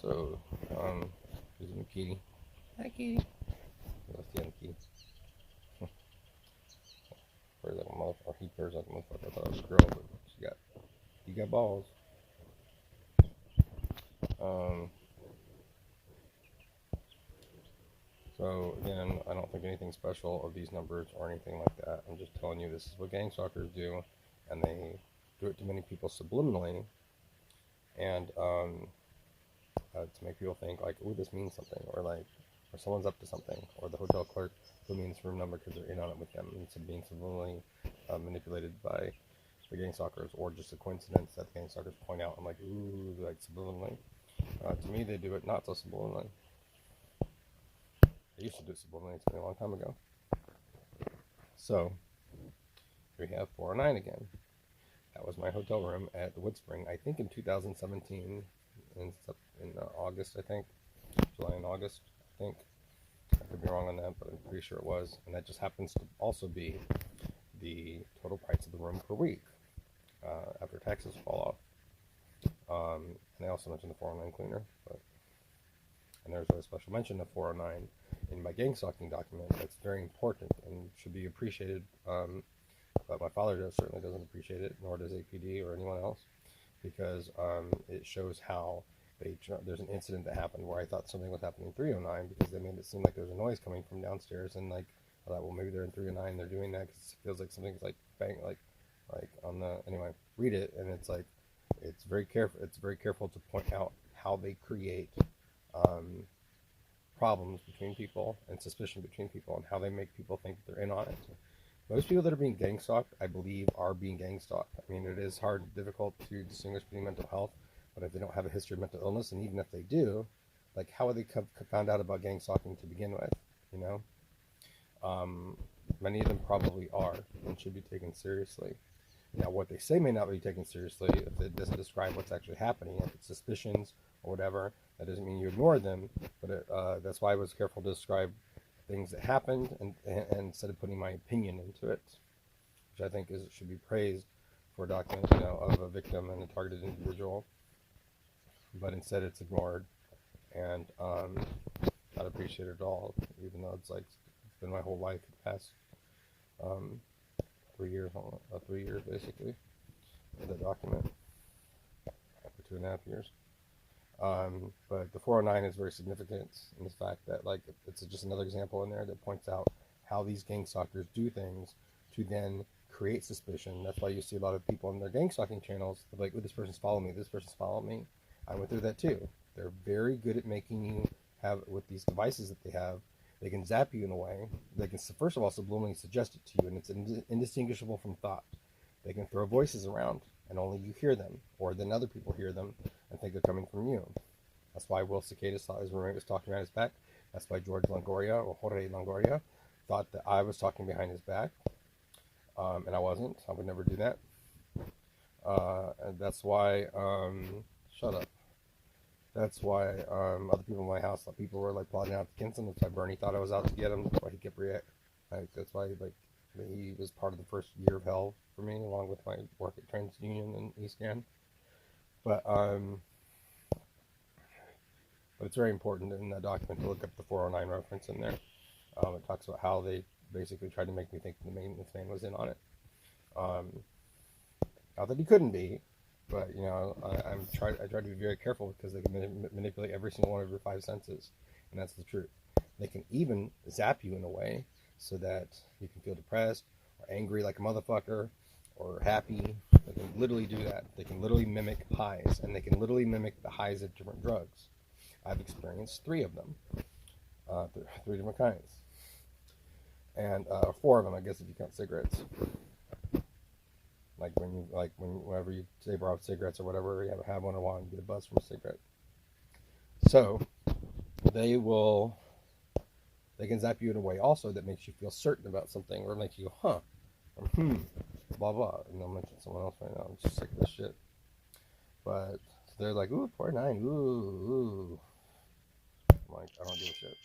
So, here's a new kitty. Hi, kitty. That's the other kitty. Purrs like a motherfucker. He purrs like a motherfucker. I thought it was a girl, but he got balls. So again, I don't think anything special of these numbers or anything like that. I'm just telling you this is what Gangstalkers do, and they do it to many people subliminally, and to make people think like, "Ooh, this means something," or someone's up to something, or the hotel clerk put me in this room number because they're in on it with them, instead of being subliminally manipulated by the Gangstalkers, or just a coincidence that the Gangstalkers point out. I'm like, ooh, like subliminally. To me, they do it not so subliminally. They used to do it subliminally a long time ago. So, here we have 409 again. That was my hotel room at the Woodspring, I think in 2017, in August, I think. July and August, I think. I could be wrong on that, but I'm pretty sure it was. And that just happens to also be the total price of the room per week after taxes fall off. And I also mentioned the 409 cleaner. And there's a special mention of 409 in my Gangstalking document. That's very important and should be appreciated. But my father certainly doesn't appreciate it, nor does APD or anyone else, because it shows how there's an incident that happened where I thought something was happening in 309 because they made it seem like there was a noise coming from downstairs, and I thought, well, maybe they're in 309, they're doing that because it feels like something's like bang, like on the, anyway, read it, and it's like, it's very careful to point out how they create problems between people and suspicion between people, and how they make people think they're in on it. Most people that are being gang-stalked, I believe, are being gang-stalked. I mean, it is hard and difficult to distinguish between mental health, but if they don't have a history of mental illness, and even if they do, like, how would they found out about gang-stalking to begin with, you know? Many of them probably are and should be taken seriously. Now, what they say may not be taken seriously if it doesn't describe what's actually happening. If it's suspicions or whatever, that doesn't mean you ignore them, but that's why I was careful to describe things that happened, and instead of putting my opinion into it, which I think should be praised for a document, of a victim and a targeted individual, but instead it's ignored and not appreciated at all, even though it's been my whole life, the past 3 years, 3 years basically, of the document, for 2.5 years. But the 409 is very significant in the fact that, it's just another example in there that points out how these gangstalkers do things to then create suspicion. That's why you see a lot of people on their gangstalking channels, they're like, oh, this person's following me, this person's following me. I went through that too. They're very good at making you have, with these devices that they have, they can zap you in a way. They can, first of all, subliminally suggest it to you, and it's indistinguishable from thought. They can throw voices around, and only you hear them, or then other people hear them and think they're coming from you. That's why Will Cicada saw his roommate was talking behind his back. That's why George Longoria, or Jorge Longoria, thought that I was talking behind his back, and I wasn't. I would never do that. And that's why, shut up. That's why other people in my house thought people were plotting out against him. That's why Bernie thought I was out to get him. That's why he kept reacting. That's why he was part of the first year of hell for me, along with my work at TransUnion and Eastcan. But it's very important in that document to look up the 409 reference in there. It talks about how they basically tried to make me think the maintenance man was in on it. Not that he couldn't be, but I try to be very careful because they can manipulate every single one of your 5 senses, and that's the truth. They can even zap you in a way so that you can feel depressed or angry like a motherfucker or happy. They can literally do that. They can literally mimic highs, and they can literally mimic the highs of different drugs. I've experienced 3 of them, 3 different kinds, and 4 of them, I guess, if you count cigarettes. Whenever you say borrow cigarettes or whatever, you have one or one, you get a buzz from a cigarette. So they can zap you in a way also that makes you feel certain about something, or makes you go, huh, or blah blah. And I'll mention someone else right now. I'm just sick of this shit. But so they're like, ooh, 409, ooh. I'm like, I don't give a shit.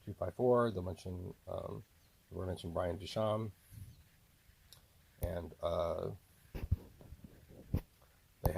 254. They'll mention. We're mentioning Brian Duchamp, and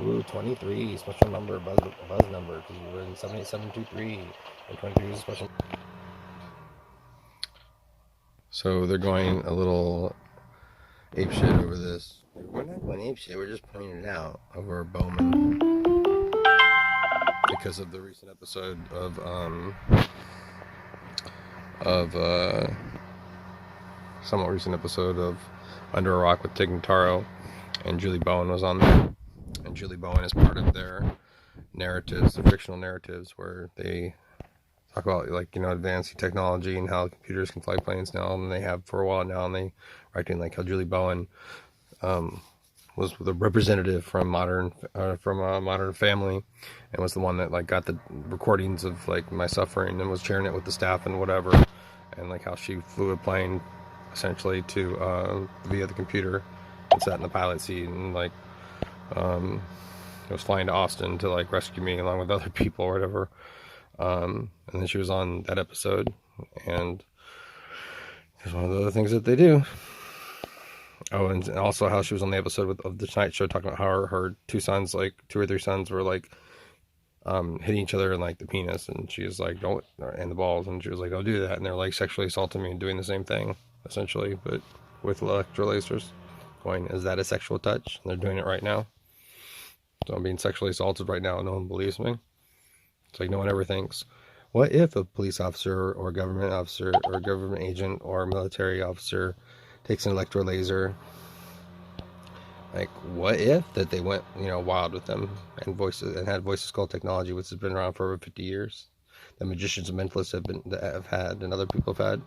Ooh, 23, special number, buzz number, because you were in 78723, and 23 is a special. So they're going a little apeshit over this. We're not going apeshit, we're just pointing it out over Bowman. Because of the recent episode somewhat recent episode of Under a Rock with Tig Notaro, and Julie Bowen was on there. And Julie Bowen is part of their narratives, their fictional narratives, where they talk about, like, advancing technology and how computers can fly planes now, and they have for a while now, and they are acting like how Julie Bowen was the representative from Modern Family, and was the one that, like, got the recordings of, like, my suffering, and was sharing it with the staff and whatever, and like how she flew a plane essentially to via the computer and sat in the pilot seat, and like was flying to Austin to, like, rescue me along with other people or whatever. And then she was on that episode, and it's one of the other things that they do. Oh, and also how she was on the episode of the Tonight Show talking about how her two sons, like 2 or 3 sons, were like hitting each other in, like, the penis, and she was like, don't, and the balls, and she was like, don't do that, and they're like sexually assaulting me and doing the same thing essentially, but with electrolasers. Going, is that a sexual touch? And they're doing it right now. So I'm being sexually assaulted right now and no one believes me. It's like, no one ever thinks, what if a police officer or government officer or government agent or military officer takes an electrolaser? Like, what if that they went, wild with them and had VoiceToSkull technology, which has been around for over 50 years. The magicians and mentalists have had, and other people have had.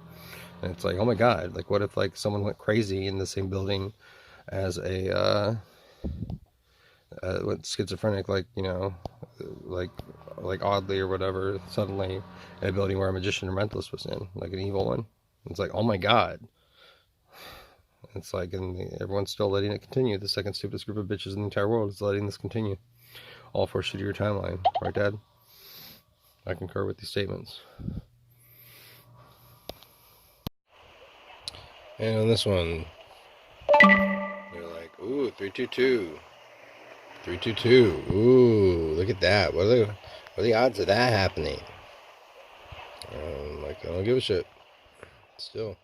And it's like, oh my God, like, what if, like, someone went crazy in the same building as a went schizophrenic, like, like oddly or whatever, suddenly in a building where a magician or mentalist was in, like an evil one. It's like, oh my God. It's like, and everyone's still letting it continue. The second stupidest group of bitches in the entire world is letting this continue. All for a shittier timeline. Right, Dad? I concur with these statements. And on this one, they're like, ooh, 322. 322. Ooh, look at that. What are the odds of that happening? Like, I don't give a shit. Still.